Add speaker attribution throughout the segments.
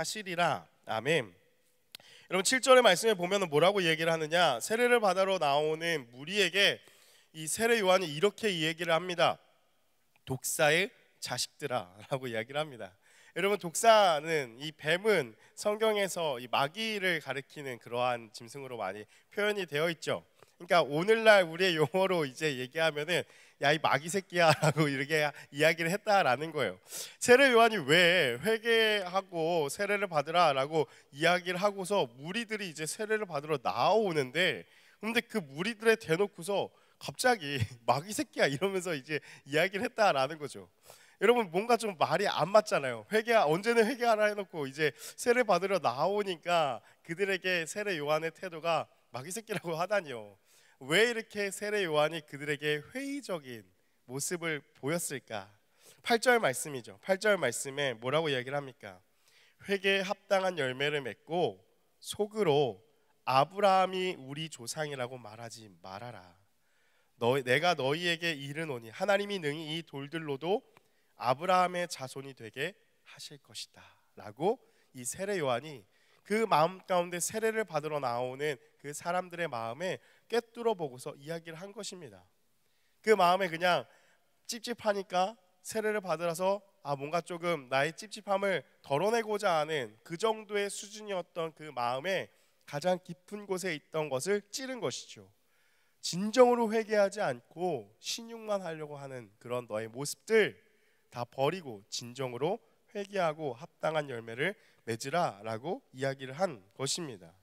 Speaker 1: 하시리라. 아멘. 여러분 7절의 말씀에 보면 뭐라고 얘기를 하느냐, 세례를 받으러 나오는 무리에게 이 세례 요한이 이렇게 얘기를 합니다. 독사의 자식들아 라고 이야기를 합니다. 여러분, 독사는, 이 뱀은 성경에서 이 마귀를 가리키는 그러한 짐승으로 많이 표현이 되어 있죠. 그러니까 오늘날 우리의 용어로 이제 얘기하면은 야, 이 마귀 새끼야 라고 이렇게 이야기를 했다라는 거예요. 세례 요한이 왜 회개하고 세례를 받으라 라고 이야기를 하고서 무리들이 이제 세례를 받으러 나오는데, 근데 그 무리들에 대놓고서 갑자기 마귀 새끼야 이러면서 이제 이야기를 했다라는 거죠. 여러분, 뭔가 좀 말이 안 맞잖아요. 언제는 회개하라 해놓고 이제 세례 받으러 나오니까 그들에게 세례 요한의 태도가 마귀 새끼라고 하다니요. 왜 이렇게 세례 요한이 그들에게 회의적인 모습을 보였을까? 8절 말씀이죠. 8절 말씀에 뭐라고 이야기를 합니까? 회개에 합당한 열매를 맺고 속으로 아브라함이 우리 조상이라고 말하지 말아라. 내가 너희에게 이르노니 하나님이 능히 이 돌들로도 아브라함의 자손이 되게 하실 것이다 라고 이 세례 요한이 그 마음 가운데 세례를 받으러 나오는 그 사람들의 마음에 꿰뚫어 보고서 이야기를 한 것입니다. 그 마음에 그냥 찝찝하니까 세례를 받으라서 뭔가 조금 나의 찝찝함을 덜어내고자 하는 그 정도의 수준이었던 그 마음에 가장 깊은 곳에 있던 것을 찌른 것이죠. 진정으로 회개하지 않고 신용만 하려고 하는 그런 너의 모습들 다 버리고 진정으로 회개하고 합당한 열매를 맺으라 라고 이야기를 한 것입니다.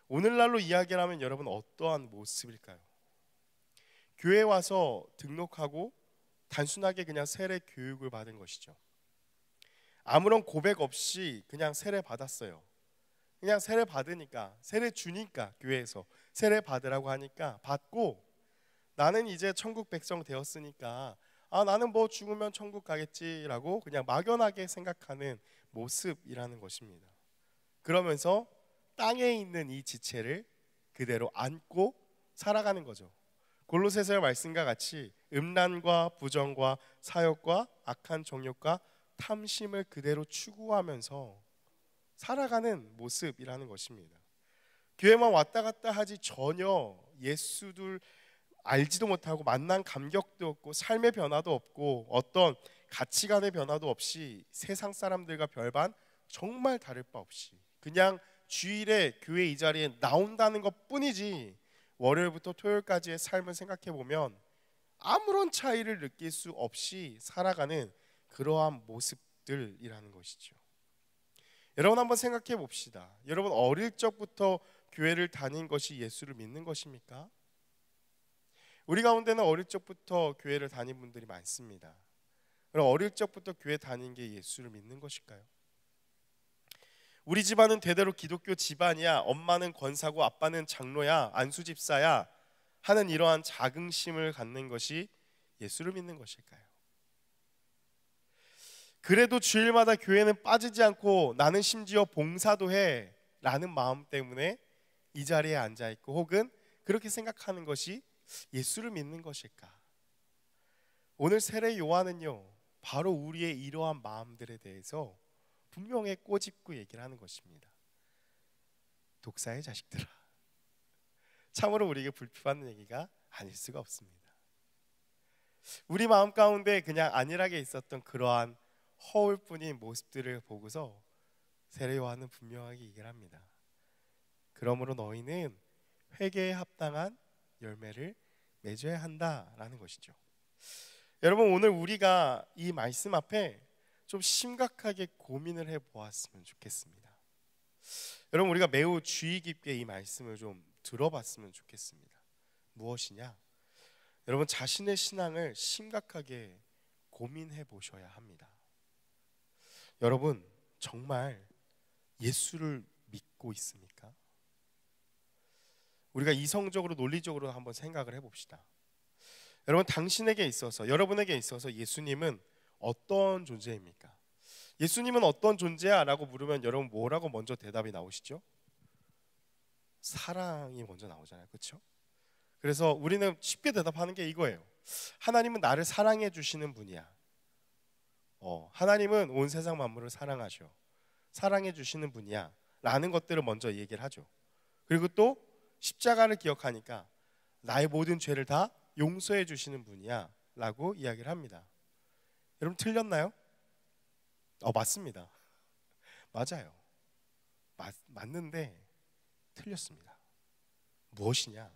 Speaker 1: 오늘날로 이야기를 하면 여러분 어떠한 모습일까요? 교회에 와서 등록하고 단순하게 그냥 세례 교육을 받은 것이죠. 아무런 고백 없이 그냥 세례 받았어요. 그냥 세례 받으니까, 세례 주니까, 교회에서 세례 받으라고 하니까 받고, 나는 이제 천국 백성 되었으니까 나는 뭐 죽으면 천국 가겠지라고 그냥 막연하게 생각하는 모습이라는 것입니다. 그러면서 땅에 있는 이 지체를 그대로 안고 살아가는 거죠. 골로새서의 말씀과 같이 음란과 부정과 사욕과 악한 정욕과 탐심을 그대로 추구하면서 살아가는 모습이라는 것입니다. 교회만 왔다 갔다 하지 전혀 예수를 알지도 못하고 만난 감격도 없고 삶의 변화도 없고 어떤 가치관의 변화도 없이 세상 사람들과 별반 정말 다를 바 없이 그냥 주일에 교회 이 자리에 나온다는 것 뿐이지 월요일부터 토요일까지의 삶을 생각해 보면 아무런 차이를 느낄 수 없이 살아가는 그러한 모습들이라는 것이죠. 여러분, 한번 생각해 봅시다. 여러분, 어릴 적부터 교회를 다닌 것이 예수를 믿는 것입니까? 우리 가운데는 어릴 적부터 교회를 다닌 분들이 많습니다. 그럼 어릴 적부터 교회 다닌 게 예수를 믿는 것일까요? 우리 집안은 대대로 기독교 집안이야, 엄마는 권사고 아빠는 장로야, 안수집사야 하는 이러한 자긍심을 갖는 것이 예수를 믿는 것일까요? 그래도 주일마다 교회는 빠지지 않고 나는 심지어 봉사도 해 라는 마음 때문에 이 자리에 앉아있고 혹은 그렇게 생각하는 것이 예수를 믿는 것일까? 오늘 세례 요한은요, 바로 우리의 이러한 마음들에 대해서 분명히 꼬집고 얘기를 하는 것입니다. 독사의 자식들아. 참으로 우리에게 불편한 얘기가 아닐 수가 없습니다. 우리 마음 가운데 그냥 안일하게 있었던 그러한 허울뿐인 모습들을 보고서 세례 요한은 분명하게 얘기를 합니다. 그러므로 너희는 회개에 합당한 열매를 맺어야 한다라는 것이죠. 여러분, 오늘 우리가 이 말씀 앞에 좀 심각하게 고민을 해보았으면 좋겠습니다. 여러분, 우리가 매우 주의 깊게 이 말씀을 좀 들어봤으면 좋겠습니다. 무엇이냐? 여러분, 자신의 신앙을 심각하게 고민해 보셔야 합니다. 여러분, 정말 예수를 믿고 있습니까? 우리가 이성적으로 논리적으로 한번 생각을 해봅시다. 여러분, 당신에게 있어서, 여러분에게 있어서 예수님은 어떤 존재입니까? 예수님은 어떤 존재야? 라고 물으면 여러분 뭐라고 먼저 대답이 나오시죠? 사랑이 먼저 나오잖아요. 그렇죠? 그래서 우리는 쉽게 대답하는 게 이거예요. 하나님은 나를 사랑해 주시는 분이야. 하나님은 온 세상 만물을 사랑하셔. 사랑해 주시는 분이야 라는 것들을 먼저 얘기를 하죠. 그리고 또 십자가를 기억하니까 나의 모든 죄를 다 용서해 주시는 분이야 라고 이야기를 합니다. 여러분 틀렸나요? 맞습니다. 맞아요. 맞는데 틀렸습니다. 무엇이냐?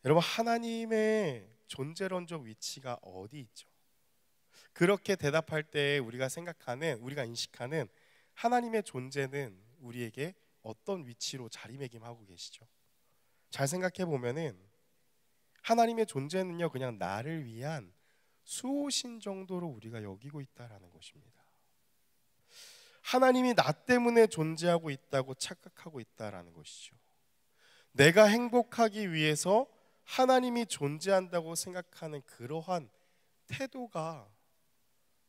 Speaker 1: 여러분, 하나님의 존재론적 위치가 어디 있죠? 그렇게 대답할 때 우리가 인식하는 하나님의 존재는 우리에게 어떤 위치로 자리매김하고 계시죠? 잘 생각해 보면은 하나님의 존재는요, 그냥 나를 위한 수호신 정도로 우리가 여기고 있다라는 것입니다. 하나님이 나 때문에 존재하고 있다고 착각하고 있다라는 것이죠. 내가 행복하기 위해서 하나님이 존재한다고 생각하는 그러한 태도가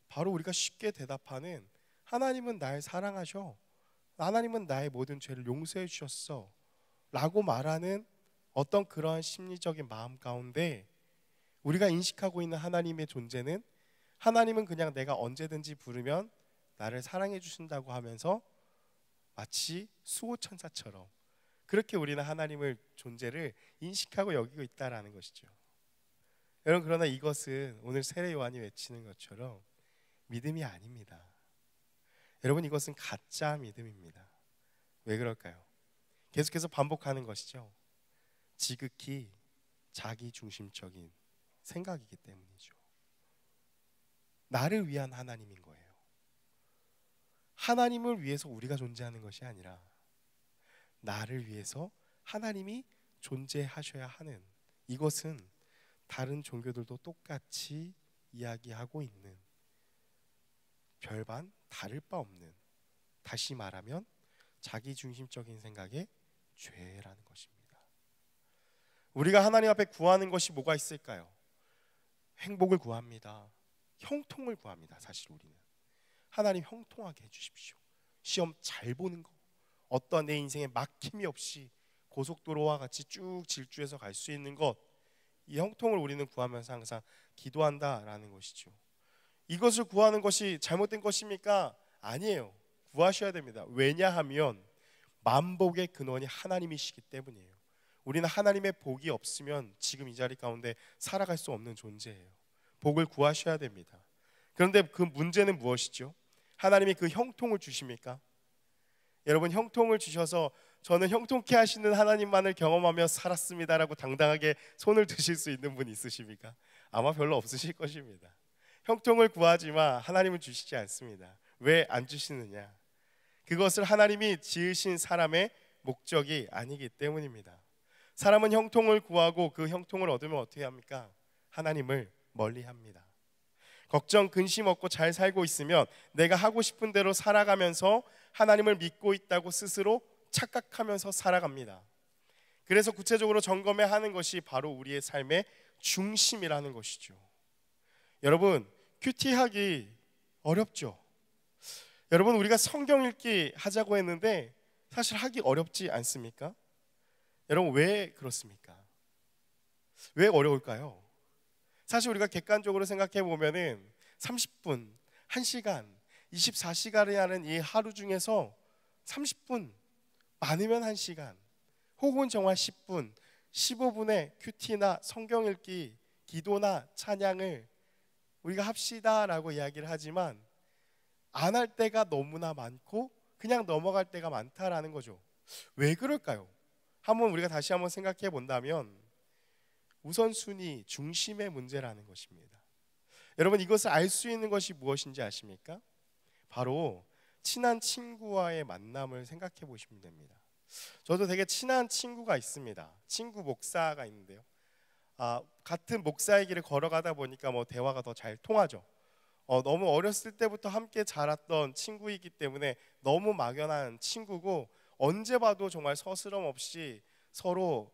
Speaker 1: 바로 우리가 쉽게 대답하는 하나님은 날 사랑하셔, 하나님은 나의 모든 죄를 용서해 주셨어 라고 말하는 어떤 그러한 심리적인 마음 가운데 우리가 인식하고 있는 하나님의 존재는, 하나님은 그냥 내가 언제든지 부르면 나를 사랑해 주신다고 하면서 마치 수호천사처럼 그렇게 우리는 하나님의 존재를 인식하고 여기고 있다라는 것이죠. 여러분, 그러나 이것은 오늘 세례 요한이 외치는 것처럼 믿음이 아닙니다. 여러분, 이것은 가짜 믿음입니다. 왜 그럴까요? 계속해서 반복하는 것이죠. 지극히 자기 중심적인 생각이기 때문이죠. 나를 위한 하나님인 거예요. 하나님을 위해서 우리가 존재하는 것이 아니라 나를 위해서 하나님이 존재하셔야 하는, 이것은 다른 종교들도 똑같이 이야기하고 있는 별반 다를 바 없는, 다시 말하면 자기중심적인 생각의 죄라는 것입니다. 우리가 하나님 앞에 구하는 것이 뭐가 있을까요? 행복을 구합니다. 형통을 구합니다. 사실 우리는 하나님 형통하게 해주십시오. 시험 잘 보는 거, 어떤 내 인생에 막힘이 없이 고속도로와 같이 쭉 질주해서 갈 수 있는 것, 이 형통을 우리는 구하면서 항상 기도한다라는 것이죠. 이것을 구하는 것이 잘못된 것입니까? 아니에요. 구하셔야 됩니다. 왜냐하면 만복의 근원이 하나님이시기 때문이에요. 우리는 하나님의 복이 없으면 지금 이 자리 가운데 살아갈 수 없는 존재예요. 복을 구하셔야 됩니다. 그런데 그 문제는 무엇이죠? 하나님이 그 형통을 주십니까? 여러분, 형통을 주셔서 저는 형통케 하시는 하나님만을 경험하며 살았습니다라고 당당하게 손을 드실 수 있는 분 있으십니까? 아마 별로 없으실 것입니다. 형통을 구하지만 하나님은 주시지 않습니다. 왜 안 주시느냐? 그것을 하나님이 지으신 사람의 목적이 아니기 때문입니다. 사람은 형통을 구하고 그 형통을 얻으면 어떻게 합니까? 하나님을 멀리합니다. 걱정, 근심 없고 잘 살고 있으면 내가 하고 싶은 대로 살아가면서 하나님을 믿고 있다고 스스로 착각하면서 살아갑니다. 그래서 구체적으로 점검해야 하는 것이 바로 우리의 삶의 중심이라는 것이죠. 여러분, 큐티하기 어렵죠? 여러분, 우리가 성경 읽기 하자고 했는데 사실 하기 어렵지 않습니까? 여러분, 왜 그렇습니까? 왜 어려울까요? 사실 우리가 객관적으로 생각해 보면은 30분, 1시간, 24시간이라는 이 하루 중에서 30분, 많으면 1시간, 혹은 정말 10분, 15분의 큐티나 성경 읽기, 기도나 찬양을 우리가 합시다라고 이야기를 하지만 안 할 때가 너무나 많고 그냥 넘어갈 때가 많다라는 거죠. 왜 그럴까요? 우리가 다시 한번 생각해 본다면 우선순위, 중심의 문제라는 것입니다. 여러분, 이것을 알 수 있는 것이 무엇인지 아십니까? 바로 친한 친구와의 만남을 생각해 보시면 됩니다. 저도 되게 친한 친구가 있습니다. 친구 목사가 있는데요. 같은 목사의 길을 걸어가다 보니까 대화가 더 잘 통하죠. 너무 어렸을 때부터 함께 자랐던 친구이기 때문에 너무 막연한 친구고, 언제 봐도 정말 서스럼 없이 서로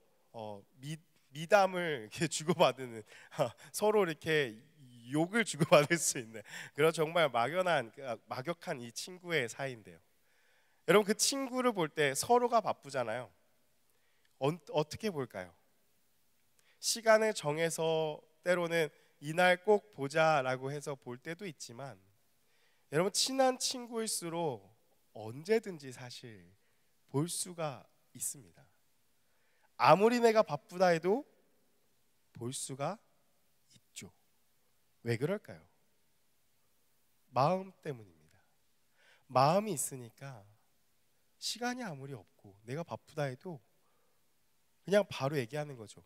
Speaker 1: 미담을 이렇게 주고받는 서로 이렇게 욕을 주고받을 수 있는 그런 정말 막역한 이 친구의 사이인데요. 여러분, 그 친구를 볼 때 서로가 바쁘잖아요. 어떻게 볼까요? 시간을 정해서 때로는 이날 꼭 보자라고 해서 볼 때도 있지만, 여러분, 친한 친구일수록 언제든지 사실 볼 수가 있습니다. 아무리 내가 바쁘다 해도 볼 수가 있죠. 왜 그럴까요? 마음 때문입니다. 마음이 있으니까 시간이 아무리 없고 내가 바쁘다 해도 그냥 바로 얘기하는 거죠.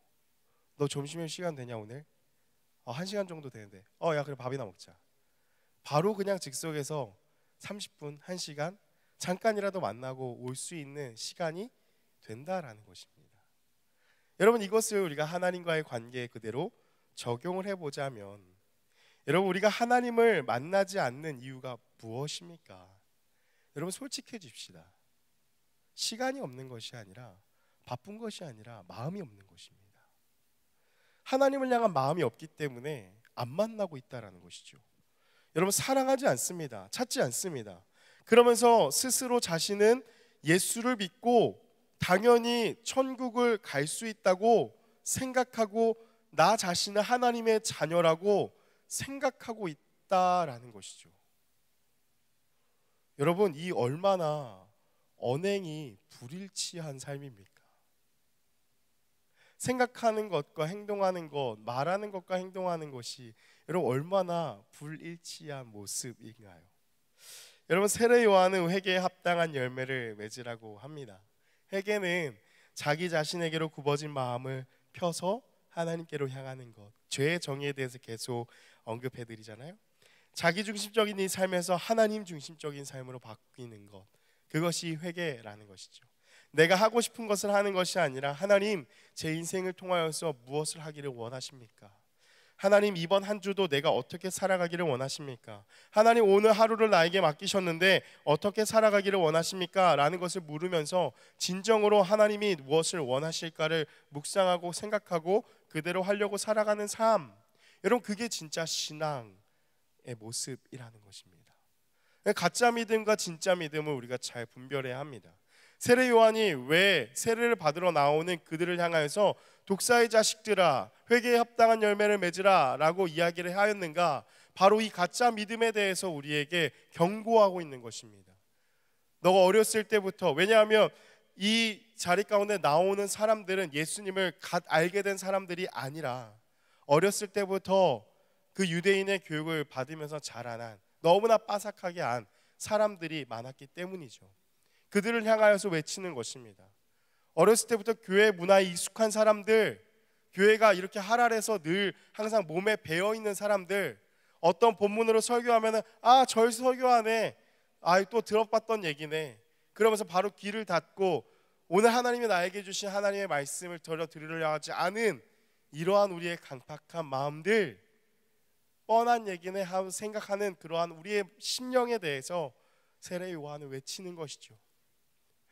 Speaker 1: 너 점심에 시간 되냐 오늘? 1시간 정도 되는데 야 그래 밥이나 먹자. 바로 그냥 즉석에서 30분, 1시간 잠깐이라도 만나고 올 수 있는 시간이 된다라는 것입니다. 여러분, 이것을 우리가 하나님과의 관계에 그대로 적용을 해보자면, 여러분, 우리가 하나님을 만나지 않는 이유가 무엇입니까? 여러분, 솔직해집시다. 시간이 없는 것이 아니라, 바쁜 것이 아니라 마음이 없는 것입니다. 하나님을 향한 마음이 없기 때문에 안 만나고 있다라는 것이죠. 여러분, 사랑하지 않습니다. 찾지 않습니다. 그러면서 스스로 자신은 예수를 믿고 당연히 천국을 갈 수 있다고 생각하고 나 자신은 하나님의 자녀라고 생각하고 있다라는 것이죠. 여러분, 이 얼마나 언행이 불일치한 삶입니까? 생각하는 것과 행동하는 것, 말하는 것과 행동하는 것이 여러분 얼마나 불일치한 모습인가요? 여러분, 세례 요한은 회개에 합당한 열매를 맺으라고 합니다. 회개는 자기 자신에게로 굽어진 마음을 펴서 하나님께로 향하는 것, 죄의 정의에 대해서 계속 언급해드리잖아요. 자기중심적인 이 삶에서 하나님 중심적인 삶으로 바뀌는 것, 그것이 회개라는 것이죠. 내가 하고 싶은 것을 하는 것이 아니라 하나님, 제 인생을 통하여서 무엇을 하기를 원하십니까? 하나님, 이번 한 주도 내가 어떻게 살아가기를 원하십니까? 하나님, 오늘 하루를 나에게 맡기셨는데 어떻게 살아가기를 원하십니까? 라는 것을 물으면서 진정으로 하나님이 무엇을 원하실까를 묵상하고 생각하고 그대로 하려고 살아가는 삶, 여러분, 그게 진짜 신앙의 모습이라는 것입니다. 가짜 믿음과 진짜 믿음을 우리가 잘 분별해야 합니다. 세례 요한이 왜 세례를 받으러 나오는 그들을 향하여서 독사의 자식들아, 회개에 합당한 열매를 맺으라 라고 이야기를 하였는가? 바로 이 가짜 믿음에 대해서 우리에게 경고하고 있는 것입니다. 너가 어렸을 때부터, 왜냐하면 이 자리 가운데 나오는 사람들은 예수님을 갓 알게 된 사람들이 아니라 어렸을 때부터 그 유대인의 교육을 받으면서 자라난, 너무나 빠삭하게 안 사람들이 많았기 때문이죠. 그들을 향하여서 외치는 것입니다. 어렸을 때부터 교회 문화에 익숙한 사람들, 교회가 이렇게 할랄해서 늘 항상 몸에 배어있는 사람들, 어떤 본문으로 설교하면 절 설교하네, 또 들어봤던 얘기네, 그러면서 바로 귀를 닫고 오늘 하나님이 나에게 주신 하나님의 말씀을 들으려 하지 않은 이러한 우리의 강팍한 마음들, 뻔한 얘기네 하고 생각하는 그러한 우리의 심령에 대해서 세례 요한은 외치는 것이죠.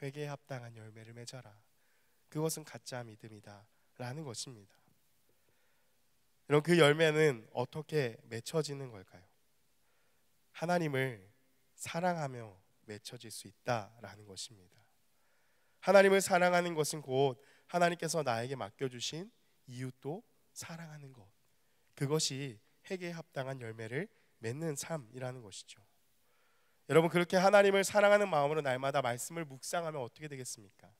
Speaker 1: 회개에 합당한 열매를 맺어라. 그것은 가짜 믿음이다 라는 것입니다. 여러분, 그 열매는 어떻게 맺혀지는 걸까요? 하나님을 사랑하며 맺혀질 수 있다라는 것입니다. 하나님을 사랑하는 것은 곧 하나님께서 나에게 맡겨주신 이웃도 사랑하는 것, 그것이 회개에 합당한 열매를 맺는 삶이라는 것이죠. 여러분, 그렇게 하나님을 사랑하는 마음으로 날마다 말씀을 묵상하면 어떻게 되겠습니까?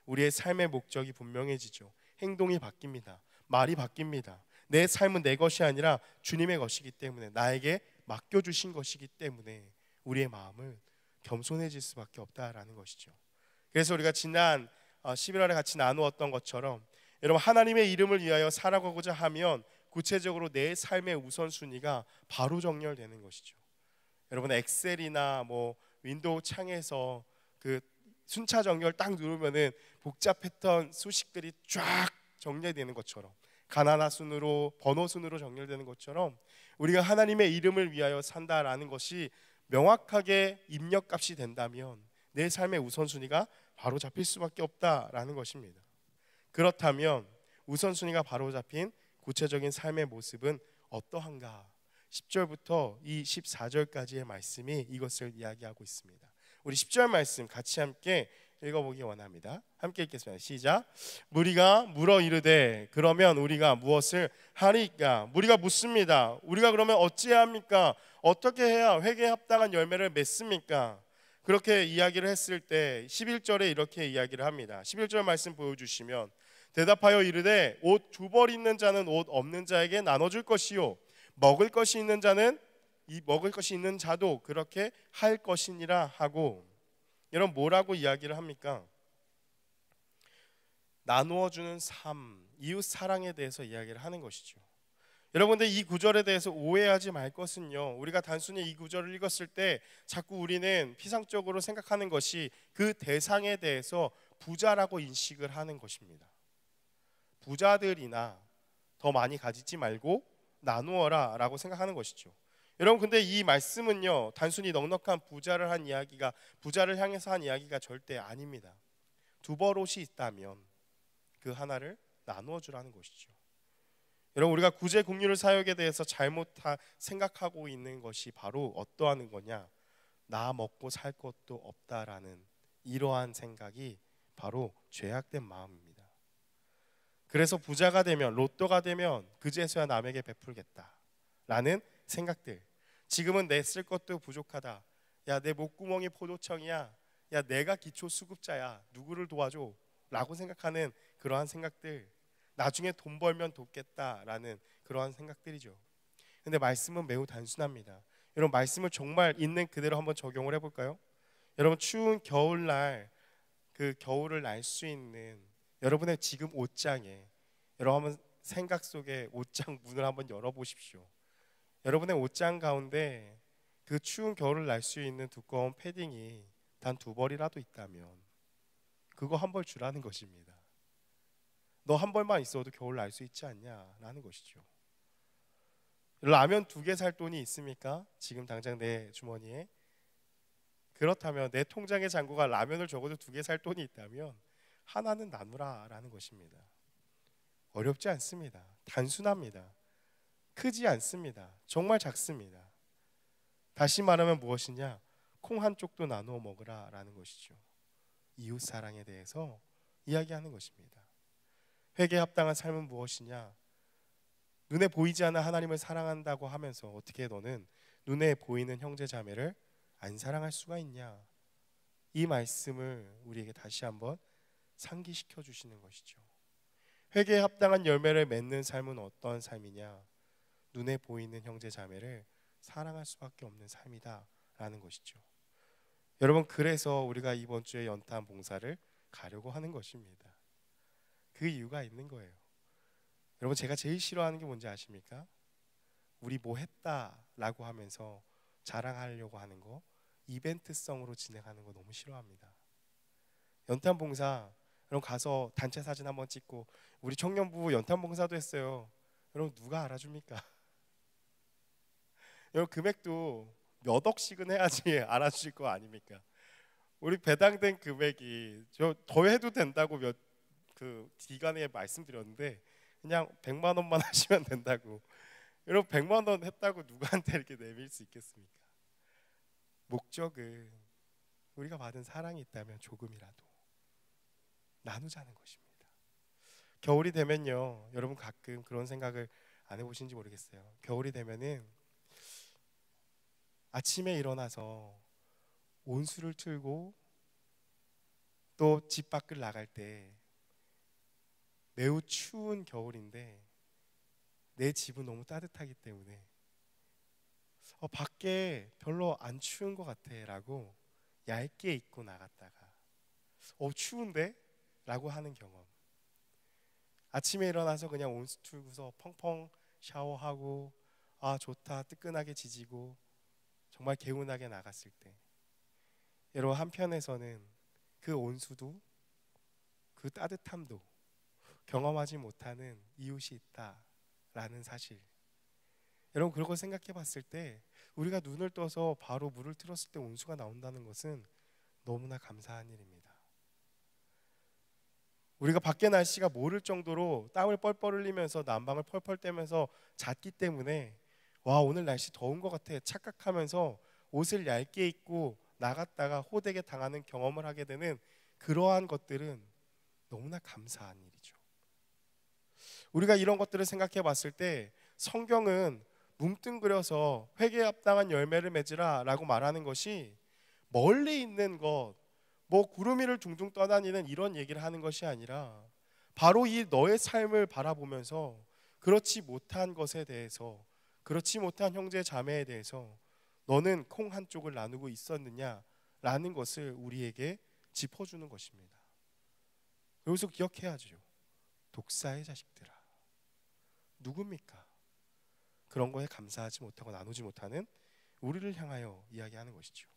Speaker 1: 우리의 삶의 목적이 분명해지죠. 행동이 바뀝니다. 말이 바뀝니다. 내 삶은 내 것이 아니라 주님의 것이기 때문에, 나에게 맡겨주신 것이기 때문에 우리의 마음은 겸손해질 수밖에 없다라는 것이죠. 그래서 우리가 지난 11월에 같이 나누었던 것처럼, 여러분, 하나님의 이름을 위하여 살아가고자 하면 구체적으로 내 삶의 우선순위가 바로 정렬되는 것이죠. 여러분, 엑셀이나 윈도우 창에서 그 순차 정렬 딱 누르면은 복잡했던 수식들이 쫙 정렬되는 것처럼, 가나나 순으로, 번호 순으로 정렬되는 것처럼, 우리가 하나님의 이름을 위하여 산다라는 것이 명확하게 입력값이 된다면 내 삶의 우선순위가 바로 잡힐 수밖에 없다라는 것입니다. 그렇다면 우선순위가 바로 잡힌 구체적인 삶의 모습은 어떠한가? 10절부터 이 14절까지의 말씀이 이것을 이야기하고 있습니다. 우리 10절 말씀 같이 함께 읽어보기 원합니다. 함께 읽겠습니다. 시작. 무리가 물어 이르되 그러면 우리가 무엇을 하리까? 무리가 묻습니다. 우리가 그러면 어찌해야 합니까? 어떻게 해야 회개에 합당한 열매를 맺습니까? 그렇게 이야기를 했을 때 11절에 이렇게 이야기를 합니다. 11절 말씀 보여주시면 대답하여 이르되 옷 두 벌 있는 자는 옷 없는 자에게 나눠줄 것이요 먹을 것이 있는 자는 이 먹을 것이 있는 자도 그렇게 할 것이니라 하고, 여러분 뭐라고 이야기를 합니까? 나누어 주는 삶, 이웃 사랑에 대해서 이야기를 하는 것이죠. 여러분들 이 구절에 대해서 오해하지 말 것은요, 우리가 단순히 이 구절을 읽었을 때 자꾸 우리는 피상적으로 생각하는 것이 그 대상에 대해서 부자라고 인식을 하는 것입니다. 부자들이나 더 많이 가지지 말고 나누어라 라고 생각하는 것이죠. 여러분 근데 이 말씀은요, 단순히 넉넉한 부자를 향해서 한 이야기가 절대 아닙니다. 두 벌 옷이 있다면 그 하나를 나누어 주라는 것이죠. 여러분 우리가 구제 공유를 사역에 대해서 잘못 생각하고 있는 것이 바로 어떠한 거냐, 나 먹고 살 것도 없다라는 이러한 생각이 바로 죄악된 마음입니다. 그래서 부자가 되면, 로또가 되면 그제서야 남에게 베풀겠다라는 생각들, 지금은 내 쓸 것도 부족하다, 야 내 목구멍이 포도청이야, 야 내가 기초수급자야, 누구를 도와줘 라고 생각하는 그러한 생각들, 나중에 돈 벌면 돕겠다라는 그러한 생각들이죠. 근데 말씀은 매우 단순합니다. 여러분 말씀을 정말 있는 그대로 한번 적용을 해볼까요? 여러분 추운 겨울날 그 겨울을 날 수 있는 여러분의 지금 옷장에, 여러분 한번 생각 속에 옷장 문을 한번 열어보십시오. 여러분의 옷장 가운데 그 추운 겨울을 날 수 있는 두꺼운 패딩이 단 두 벌이라도 있다면 그거 한 벌 주라는 것입니다. 너 한 벌만 있어도 겨울 날 수 있지 않냐라는 것이죠. 라면 2개 살 돈이 있습니까? 지금 당장 내 주머니에. 그렇다면 내 통장의 잔고가 라면을 적어도 2개 살 돈이 있다면 하나는 나누라라는 것입니다. 어렵지 않습니다. 단순합니다. 크지 않습니다. 정말 작습니다. 다시 말하면 무엇이냐? 콩 한 쪽도 나누어 먹으라라는 것이죠. 이웃 사랑에 대해서 이야기하는 것입니다. 회개에 합당한 삶은 무엇이냐? 눈에 보이지 않는 하나님을 사랑한다고 하면서 어떻게 너는 눈에 보이는 형제 자매를 안 사랑할 수가 있냐? 이 말씀을 우리에게 다시 한번 상기시켜 주시는 것이죠. 회개에 합당한 열매를 맺는 삶은 어떠한 삶이냐? 눈에 보이는 형제 자매를 사랑할 수밖에 없는 삶이다라는 것이죠. 여러분 그래서 우리가 이번 주에 연탄 봉사를 가려고 하는 것입니다. 그 이유가 있는 거예요. 여러분 제가 제일 싫어하는 게 뭔지 아십니까? 우리 뭐 했다라고 하면서 자랑하려고 하는 거, 이벤트성으로 진행하는 거 너무 싫어합니다. 연탄 봉사 여러분 가서 단체 사진 한번 찍고 우리 청년부 연탄 봉사도 했어요. 여러분 누가 알아줍니까? 여러분 금액도 몇 억씩은 해야지 알아주실 거 아닙니까? 우리 배당된 금액이 저 더 해도 된다고 그 기간에 말씀드렸는데 그냥 100만 원만 하시면 된다고. 여러분 100만 원 했다고 누구한테 이렇게 내밀 수 있겠습니까? 목적은 우리가 받은 사랑이 있다면 조금이라도 나누자는 것입니다. 겨울이 되면요, 여러분 가끔 그런 생각을 안 해보신지 모르겠어요. 겨울이 되면은 아침에 일어나서 온수를 틀고 또 집 밖을 나갈 때 매우 추운 겨울인데 내 집은 너무 따뜻하기 때문에 밖에 별로 안 추운 것 같아 라고 얇게 입고 나갔다가 추운데? 라고 하는 경험. 아침에 일어나서 그냥 온수 틀고서 펑펑 샤워하고 좋다 뜨끈하게 지지고 정말 개운하게 나갔을 때, 여러분 한편에서는 그 온수도 그 따뜻함도 경험하지 못하는 이웃이 있다라는 사실, 여러분 그런 걸 생각해 봤을 때 우리가 눈을 떠서 바로 물을 틀었을 때 온수가 나온다는 것은 너무나 감사한 일입니다. 우리가 밖에 날씨가 모를 정도로 땀을 뻘뻘 흘리면서 난방을 펄펄 떼면서 잤기 때문에 오늘 날씨 더운 것 같아 착각하면서 옷을 얇게 입고 나갔다가 호되게 당하는 경험을 하게 되는 그러한 것들은 너무나 감사한 일이죠. 우리가 이런 것들을 생각해 봤을 때 성경은 뭉뚱그려서 회개에 합당한 열매를 맺으라 라고 말하는 것이 멀리 있는 것, 뭐 구름 위를 둥둥 떠다니는 이런 얘기를 하는 것이 아니라 바로 이 너의 삶을 바라보면서 그렇지 못한 것에 대해서, 그렇지 못한 형제 자매에 대해서 너는 콩 한 쪽을 나누고 있었느냐라는 것을 우리에게 짚어주는 것입니다. 여기서 기억해야죠. 독사의 자식들아, 누굽니까? 그런 거에 감사하지 못하고 나누지 못하는 우리를 향하여 이야기하는 것이죠.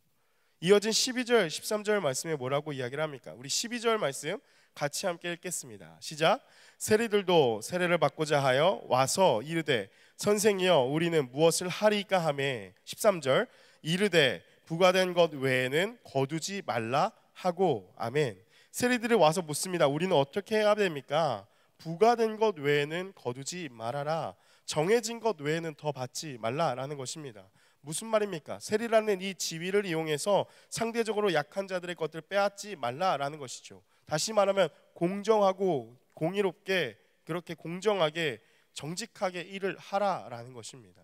Speaker 1: 이어진 12절, 13절 말씀에 뭐라고 이야기를 합니까? 우리 12절 말씀 같이 함께 읽겠습니다. 시작. 세리들도 세례를 받고자 하여 와서 이르되 선생이여 우리는 무엇을 하리까 하매 13절 이르되 부과된 것 외에는 거두지 말라 하고 아멘. 세리들이 와서 묻습니다. 우리는 어떻게 해야 됩니까? 부과된 것 외에는 거두지 말아라. 정해진 것 외에는 더 받지 말라라는 것입니다. 무슨 말입니까? 세리라는 이 지위를 이용해서 상대적으로 약한 자들의 것들을 빼앗지 말라라는 것이죠. 다시 말하면 공정하고 공의롭게, 그렇게 공정하게 정직하게 일을 하라라는 것입니다.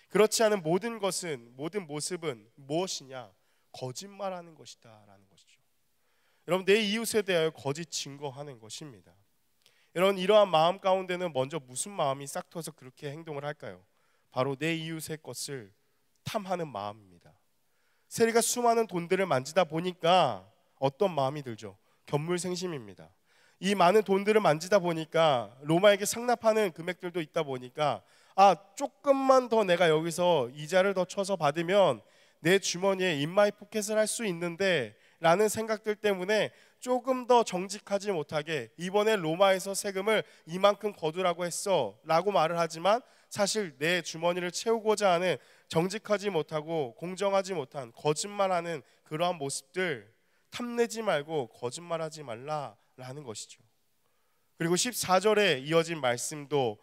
Speaker 1: 그렇지 않은 모든 것은, 모든 모습은 무엇이냐? 거짓말하는 것이다라는 것이죠. 여러분, 내 이웃에 대하여 거짓 증거하는 것입니다. 여러분, 이러한 마음 가운데는 먼저 무슨 마음이 싹 터서 그렇게 행동을 할까요? 바로 내 이웃의 것을 탐하는 마음입니다. 세리가 수많은 돈들을 만지다 보니까 어떤 마음이 들죠? 견물생심입니다. 이 많은 돈들을 만지다 보니까 로마에게 상납하는 금액들도 있다 보니까 조금만 더 내가 여기서 이자를 더 쳐서 받으면 내 주머니에 인마이 포켓을 할 수 있는데 라는 생각들 때문에 조금 더 정직하지 못하게 이번에 로마에서 세금을 이만큼 거두라고 했어 라고 말을 하지만 사실 내 주머니를 채우고자 하는 정직하지 못하고 공정하지 못한 거짓말하는 그러한 모습들, 탐내지 말고 거짓말하지 말라라는 것이죠. 그리고 14절에 이어진 말씀도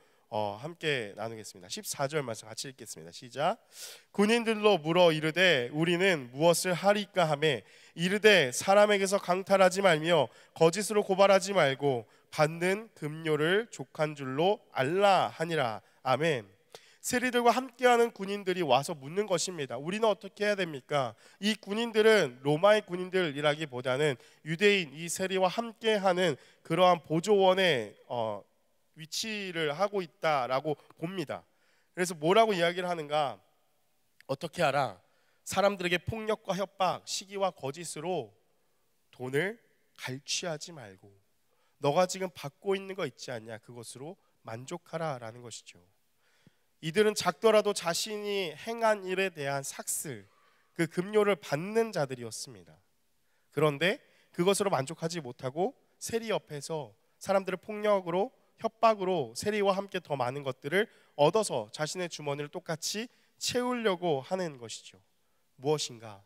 Speaker 1: 함께 나누겠습니다. 14절 말씀 같이 읽겠습니다. 시작. 군인들로 물어 이르되 우리는 무엇을 하리까 하매 이르되 사람에게서 강탈하지 말며 거짓으로 고발하지 말고 받는 금료를 족한 줄로 알라 하니라. 아멘. 세리들과 함께하는 군인들이 와서 묻는 것입니다. 우리는 어떻게 해야 됩니까? 이 군인들은 로마의 군인들이라기보다는 유대인 이 세리와 함께하는 그러한 보조원의 위치를 하고 있다라고 봅니다. 그래서 뭐라고 이야기를 하는가? 어떻게 하라? 사람들에게 폭력과 협박, 시기와 거짓으로 돈을 갈취하지 말고 너가 지금 받고 있는 거 있지 않냐? 그것으로 만족하라라는 것이죠. 이들은 작더라도 자신이 행한 일에 대한 삭슬, 그 금료를 받는 자들이었습니다. 그런데 그것으로 만족하지 못하고 세리 옆에서 사람들을 폭력으로, 협박으로 세리와 함께 더 많은 것들을 얻어서 자신의 주머니를 똑같이 채우려고 하는 것이죠. 무엇인가?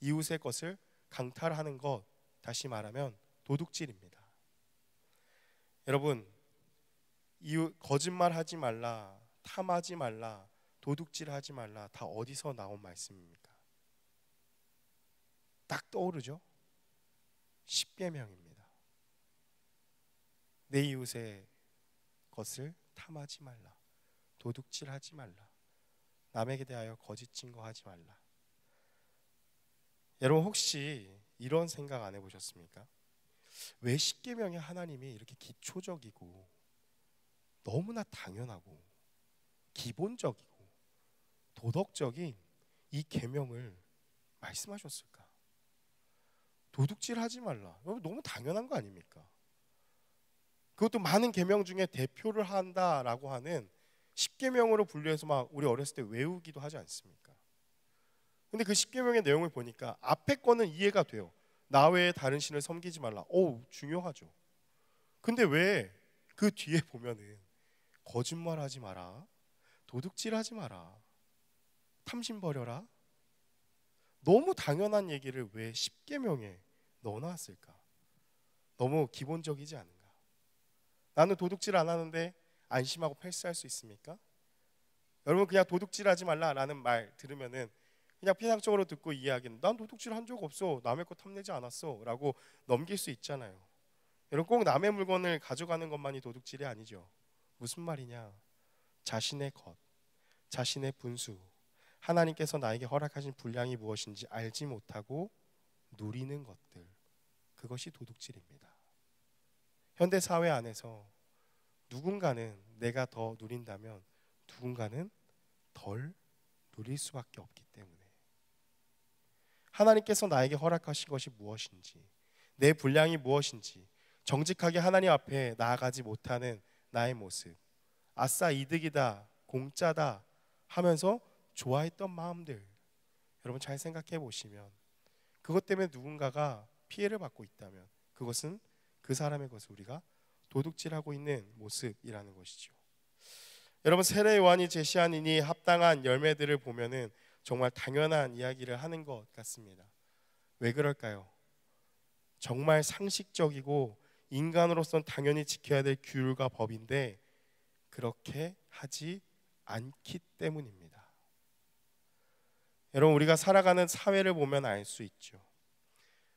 Speaker 1: 이웃의 것을 강탈하는 것, 다시 말하면 도둑질입니다. 여러분, 이웃 거짓말하지 말라, 탐하지 말라, 도둑질하지 말라, 다 어디서 나온 말씀입니까? 딱 떠오르죠? 십계명입니다. 내 이웃의 것을 탐하지 말라, 도둑질하지 말라, 남에게 대하여 거짓 증거하지 말라. 여러분, 혹시 이런 생각 안 해보셨습니까? 왜 십계명의 하나님이 이렇게 기초적이고 너무나 당연하고 기본적이고 도덕적인 이 계명을 말씀하셨을까? 도둑질하지 말라. 너무 당연한 거 아닙니까? 그것도 많은 계명 중에 대표를 한다라고 하는 십계명으로 분류해서 막 우리 어렸을 때 외우기도 하지 않습니까? 근데 그 십계명의 내용을 보니까 앞에 거는 이해가 돼요. 나 외에 다른 신을 섬기지 말라. 중요하죠. 근데 왜 그 뒤에 보면은 거짓말하지 마라, 도둑질하지 마라, 탐심 버려라, 너무 당연한 얘기를 왜 십계명에 넣어놨을까? 너무 기본적이지 않은가? 나는 도둑질 안 하는데 안심하고 패스할 수 있습니까? 여러분, 그냥 도둑질하지 말라라는 말 들으면은 그냥 피상적으로 듣고 이해하기는 난 도둑질 한 적 없어, 남의 거 탐내지 않았어 라고 넘길 수 있잖아요. 여러분, 꼭 남의 물건을 가져가는 것만이 도둑질이 아니죠. 무슨 말이냐? 자신의 것, 자신의 분수, 하나님께서 나에게 허락하신 분량이 무엇인지 알지 못하고 누리는 것들, 그것이 도둑질입니다. 현대 사회 안에서 누군가는 내가 더 누린다면 누군가는 덜 누릴 수밖에 없기 때문에 하나님께서 나에게 허락하신 것이 무엇인지, 내 분량이 무엇인지 정직하게 하나님 앞에 나아가지 못하는 나의 모습, 아싸 이득이다, 공짜다 하면서 좋아했던 마음들, 여러분 잘 생각해 보시면 그것 때문에 누군가가 피해를 받고 있다면 그것은 그 사람의 것을 우리가 도둑질하고 있는 모습이라는 것이죠. 여러분, 세례 요한이 제시한 이니 합당한 열매들을 보면은 정말 당연한 이야기를 하는 것 같습니다. 왜 그럴까요? 정말 상식적이고 인간으로서는 당연히 지켜야 될 규율과 법인데 그렇게 하지 않기 때문입니다. 여러분, 우리가 살아가는 사회를 보면 알 수 있죠.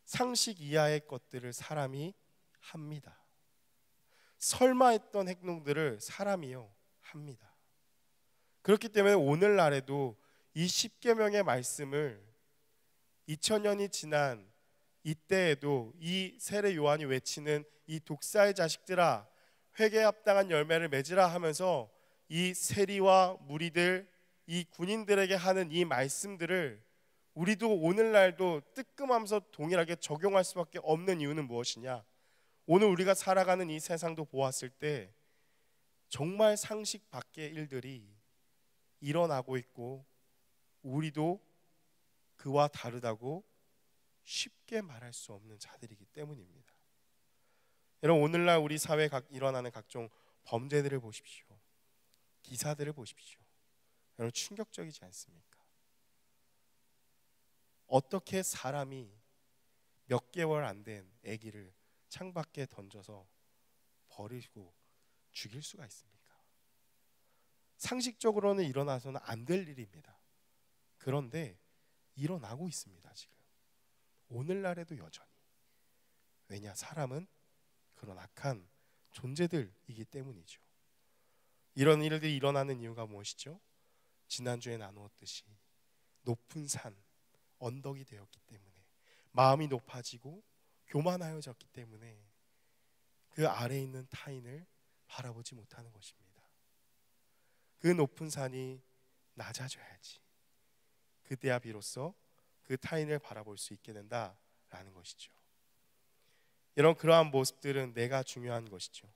Speaker 1: 상식 이하의 것들을 사람이 합니다. 설마 했던 행동들을 사람이요 합니다. 그렇기 때문에 오늘날에도 이 십계명의 말씀을 2000년이 지난 이때에도 이 세례 요한이 외치는 이 독사의 자식들아 회개에 합당한 열매를 맺으라 하면서 이 세리와 무리들, 이 군인들에게 하는 이 말씀들을 우리도 오늘날도 뜨끔하면서 동일하게 적용할 수밖에 없는 이유는 무엇이냐? 오늘 우리가 살아가는 이 세상도 보았을 때 정말 상식 밖의 일들이 일어나고 있고 우리도 그와 다르다고 쉽게 말할 수 없는 자들이기 때문입니다. 여러분, 오늘날 우리 사회에 일어나는 각종 범죄들을 보십시오. 기사들을 보십시오. 여러분, 충격적이지 않습니까? 어떻게 사람이 몇 개월 안 된 아기를 창밖에 던져서 버리고 죽일 수가 있습니까? 상식적으로는 일어나서는 안 될 일입니다. 그런데 일어나고 있습니다. 지금 오늘날에도 여전히. 왜냐? 사람은 그런 악한 존재들이기 때문이죠. 이런 일들이 일어나는 이유가 무엇이죠? 지난주에 나누었듯이 높은 산, 언덕이 되었기 때문에, 마음이 높아지고 교만하여졌기 때문에 그 아래에 있는 타인을 바라보지 못하는 것입니다. 그 높은 산이 낮아져야지 그때야 비로소 그 타인을 바라볼 수 있게 된다라는 것이죠. 이런 그러한 모습들은 내가 중요한 것이죠.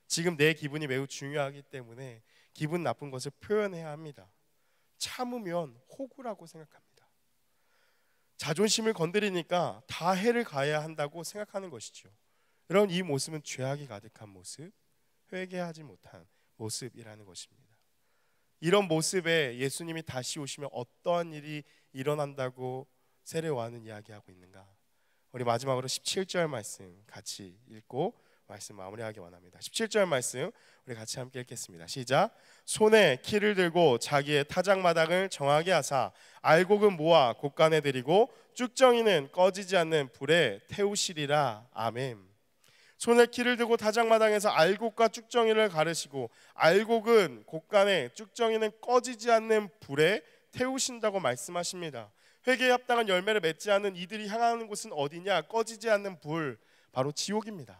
Speaker 1: 지금 내 기분이 매우 중요하기 때문에 기분 나쁜 것을 표현해야 합니다. 참으면 호구라고 생각합니다. 자존심을 건드리니까 다 해를 가해야 한다고 생각하는 것이죠. 여러분, 이 모습은 죄악이 가득한 모습, 회개하지 못한 모습이라는 것입니다. 이런 모습에 예수님이 다시 오시면 어떠한 일이 일어난다고 세례 요한은 이야기하고 있는가? 우리 마지막으로 17절 말씀 같이 읽고 말씀 마무리하기 원합니다. 17절 말씀 우리 같이 함께 읽겠습니다. 시작. 손에 키를 들고 자기의 타작마당을 정하게 하사 알곡은 모아 곳간에 들이고 쭉정이는 꺼지지 않는 불에 태우시리라. 아멘. 손에 키를 들고 타작마당에서 알곡과 쭉정이를 가르시고 알곡은 곳간에, 쭉정이는 꺼지지 않는 불에 태우신다고 말씀하십니다. 회개에 합당한 열매를 맺지 않는 이들이 향하는 곳은 어디냐? 꺼지지 않는 불, 바로 지옥입니다.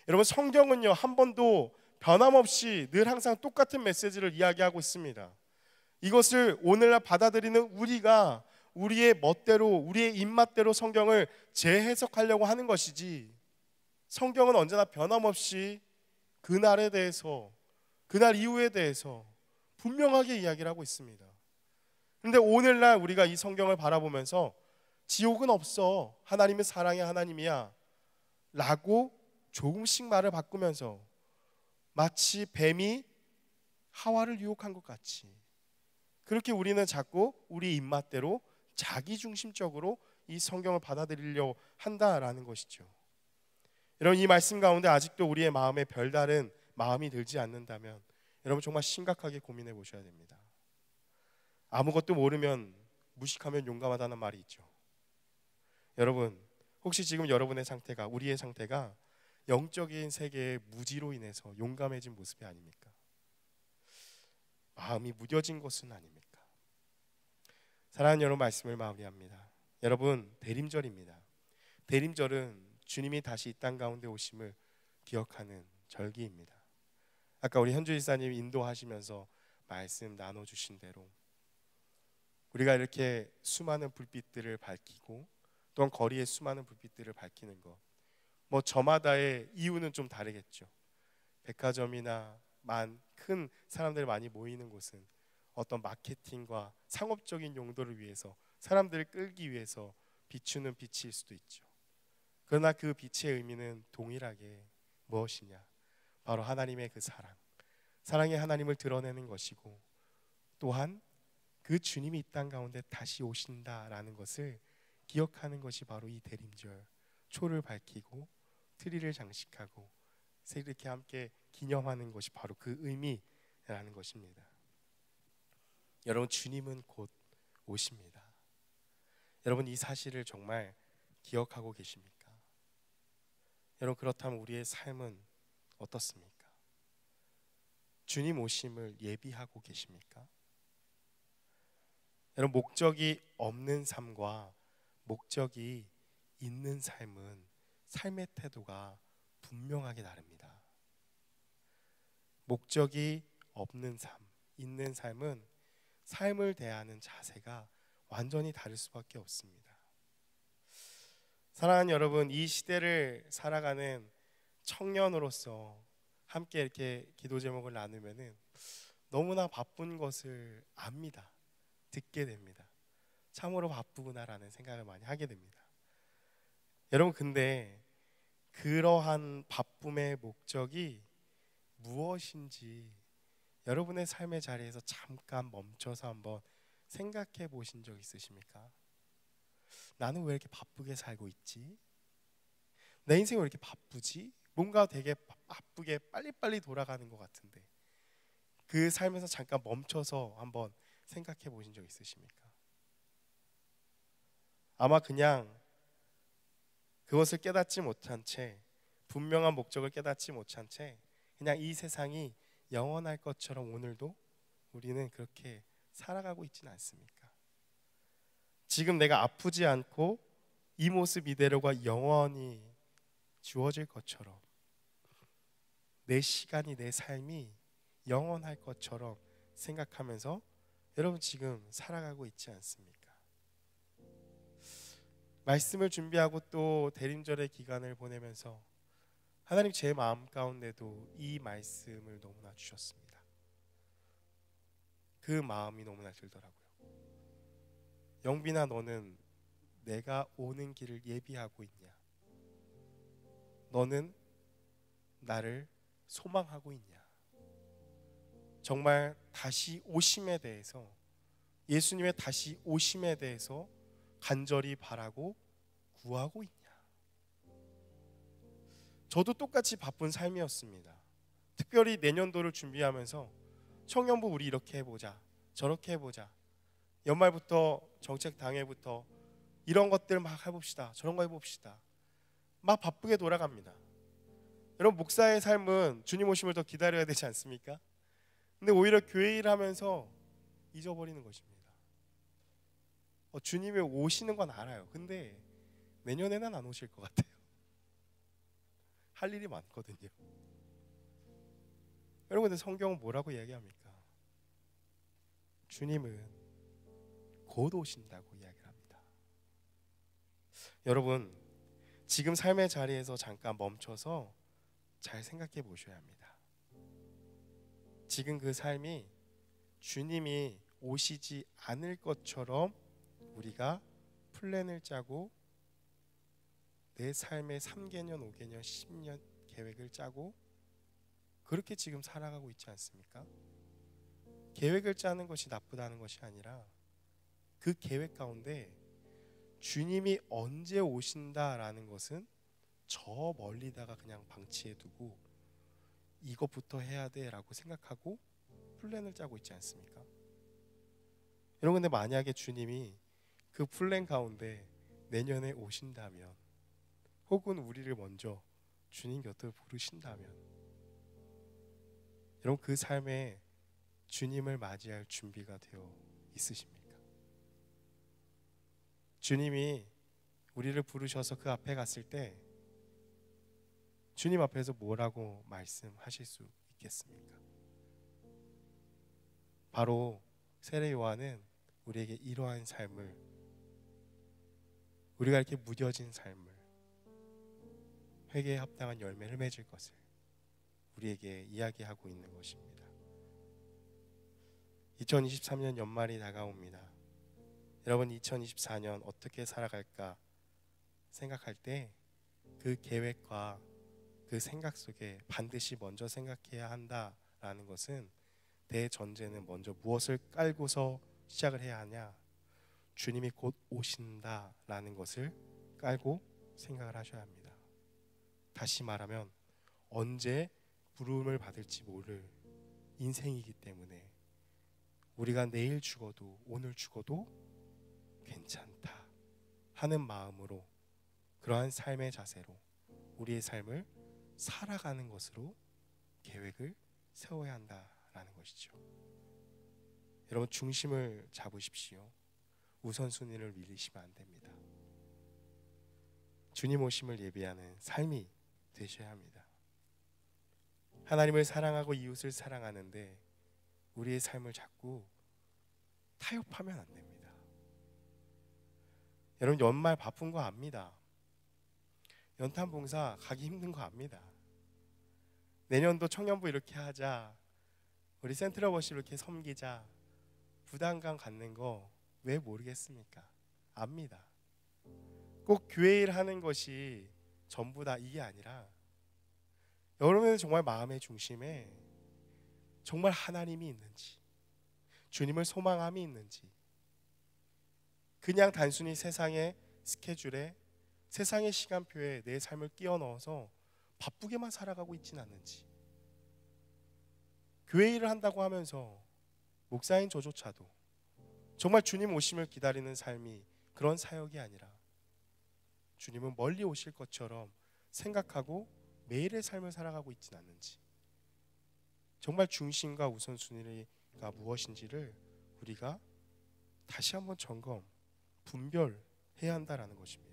Speaker 1: 여러분, 성경은요 한 번도 변함없이 늘 항상 똑같은 메시지를 이야기하고 있습니다. 이것을 오늘날 받아들이는 우리가 우리의 멋대로, 우리의 입맛대로 성경을 재해석하려고 하는 것이지, 성경은 언제나 변함없이 그날에 대해서, 그날 이후에 대해서 분명하게 이야기를 하고 있습니다. 그런데 오늘날 우리가 이 성경을 바라보면서 지옥은 없어, 하나님은 사랑의 하나님이야 라고 조금씩 말을 바꾸면서 마치 뱀이 하와를 유혹한 것 같이 그렇게 우리는 자꾸 우리 입맛대로 자기중심적으로 이 성경을 받아들이려고 한다라는 것이죠. 여러분, 이 말씀 가운데 아직도 우리의 마음에 별다른 마음이 들지 않는다면 여러분 정말 심각하게 고민해 보셔야 됩니다. 아무것도 모르면 무식하면 용감하다는 말이 있죠. 여러분, 혹시 지금 여러분의 상태가, 우리의 상태가 영적인 세계의 무지로 인해서 용감해진 모습이 아닙니까? 마음이 무뎌진 것은 아닙니까? 사랑하는 여러분, 말씀을 마무리합니다. 여러분, 대림절입니다. 대림절은 주님이 다시 이 땅 가운데 오심을 기억하는 절기입니다. 아까 우리 현주 지사님 인도하시면서 말씀 나눠주신 대로 우리가 이렇게 수많은 불빛들을 밝히고 또한 거리에 수많은 불빛들을 밝히는 것, 뭐 저마다의 이유는 좀 다르겠죠. 백화점이나 큰 사람들이 많이 모이는 곳은 어떤 마케팅과 상업적인 용도를 위해서 사람들을 끌기 위해서 비추는 빛일 수도 있죠. 그러나 그 빛의 의미는 동일하게 무엇이냐? 바로 하나님의 그 사랑의 하나님을 드러내는 것이고, 또한 그 주님이 이 땅 가운데 다시 오신다라는 것을 기억하는 것이 바로 이 대림절, 초를 밝히고 트리를 장식하고 이렇게 함께 기념하는 것이 바로 그 의미라는 것입니다. 여러분, 주님은 곧 오십니다. 여러분, 이 사실을 정말 기억하고 계십니까? 여러분, 그렇다면 우리의 삶은 어떻습니까? 주님 오심을 예비하고 계십니까? 여러분, 목적이 없는 삶과 목적이 있는 삶은 삶의 태도가 분명하게 다릅니다. 목적이 없는 삶, 있는 삶은 삶을 대하는 자세가 완전히 다를 수밖에 없습니다. 사랑하는 여러분, 이 시대를 살아가는 청년으로서 함께 이렇게 기도 제목을 나누면은 너무나 바쁜 것을 압니다. 듣게 됩니다. 참으로 바쁘구나라는 생각을 많이 하게 됩니다. 여러분, 근데 그러한 바쁨의 목적이 무엇인지 여러분의 삶의 자리에서 잠깐 멈춰서 한번 생각해 보신 적 있으십니까? 나는 왜 이렇게 바쁘게 살고 있지? 내 인생이 왜 이렇게 바쁘지? 뭔가 되게 바쁘게 빨리빨리 돌아가는 것 같은데 그 삶에서 잠깐 멈춰서 한번 생각해 보신 적 있으십니까? 아마 그냥 그것을 깨닫지 못한 채, 분명한 목적을 깨닫지 못한 채 그냥 이 세상이 영원할 것처럼 오늘도 우리는 그렇게 살아가고 있지는 않습니까? 지금 내가 아프지 않고 이 모습 이대로가 영원히 주어질 것처럼, 내 시간이, 내 삶이 영원할 것처럼 생각하면서 여러분 지금 살아가고 있지 않습니까? 말씀을 준비하고 또 대림절의 기간을 보내면서 하나님, 제 마음 가운데도 이 말씀을 너무나 주셨습니다. 그 마음이 너무나 들더라고요. 영빈아, 너는 내가 오는 길을 예비하고 있냐? 너는 나를 소망하고 있냐? 정말 다시 오심에 대해서, 예수님의 다시 오심에 대해서 간절히 바라고 구하고 있냐? 저도 똑같이 바쁜 삶이었습니다. 특별히 내년도를 준비하면서 청년부 우리 이렇게 해보자, 저렇게 해보자, 연말부터 정책 당회부터 이런 것들 막 해봅시다, 저런 거 해봅시다, 막 바쁘게 돌아갑니다. 여러분, 목사의 삶은 주님 오심을 더 기다려야 되지 않습니까? 근데 오히려 교회 일 하면서 잊어버리는 것입니다. 주님이 오시는 건 알아요. 근데 내년에는 안 오실 것 같아요. 할 일이 많거든요. 여러분, 근데 성경은 뭐라고 이야기합니까? 주님은 곧 오신다고 이야기를 합니다. 여러분, 지금 삶의 자리에서 잠깐 멈춰서 잘 생각해 보셔야 합니다. 지금 그 삶이 주님이 오시지 않을 것처럼 우리가 플랜을 짜고 내 삶의 3개년, 5개년, 10년 계획을 짜고 그렇게 지금 살아가고 있지 않습니까? 계획을 짜는 것이 나쁘다는 것이 아니라 그 계획 가운데 주님이 언제 오신다라는 것은 저 멀리다가 그냥 방치해 두고 이것부터 해야 돼라고 생각하고 플랜을 짜고 있지 않습니까? 여러분, 근데 만약에 주님이 그 플랜 가운데 내년에 오신다면, 혹은 우리를 먼저 주님 곁으로 부르신다면, 여러분, 그 삶에 주님을 맞이할 준비가 되어 있으십니까? 주님이 우리를 부르셔서 그 앞에 갔을 때 주님 앞에서 뭐라고 말씀하실 수 있겠습니까? 바로 세례 요한은 우리에게 이러한 삶을, 우리가 이렇게 무뎌진 삶을, 회개에 합당한 열매를 맺을 것을 우리에게 이야기하고 있는 것입니다. 2023년 연말이 다가옵니다. 여러분, 2024년 어떻게 살아갈까 생각할 때 그 계획과 그 생각 속에 반드시 먼저 생각해야 한다라는 것은, 대전제는 먼저 무엇을 깔고서 시작을 해야 하냐? 주님이 곧 오신다라는 것을 깔고 생각을 하셔야 합니다. 다시 말하면 언제 부름을 받을지 모를 인생이기 때문에 우리가 내일 죽어도 오늘 죽어도 괜찮다 하는 마음으로, 그러한 삶의 자세로 우리의 삶을 살아가는 것으로 계획을 세워야 한다라는 것이죠. 여러분, 중심을 잡으십시오. 우선순위를 밀리시면 안 됩니다. 주님 오심을 예비하는 삶이 되셔야 합니다. 하나님을 사랑하고 이웃을 사랑하는데 우리의 삶을 자꾸 타협하면 안 됩니다. 여러분, 연말 바쁜 거 압니다. 연탄 봉사 가기 힘든 거 압니다. 내년도 청년부 이렇게 하자, 우리 센트럴 워십 이렇게 섬기자, 부담감 갖는 거 왜 모르겠습니까? 압니다. 꼭 교회 일 하는 것이 전부다 이게 아니라, 여러분의 정말 마음의 중심에 정말 하나님이 있는지, 주님을 소망함이 있는지, 그냥 단순히 세상의 스케줄에, 세상의 시간표에 내 삶을 끼워 넣어서 바쁘게만 살아가고 있진 않는지, 교회 일을 한다고 하면서 목사인 저조차도 정말 주님 오심을 기다리는 삶이 그런 사역이 아니라 주님은 멀리 오실 것처럼 생각하고 매일의 삶을 살아가고 있진 않는지, 정말 중심과 우선순위가 무엇인지를 우리가 다시 한번 점검, 분별해야 한다라는 것입니다.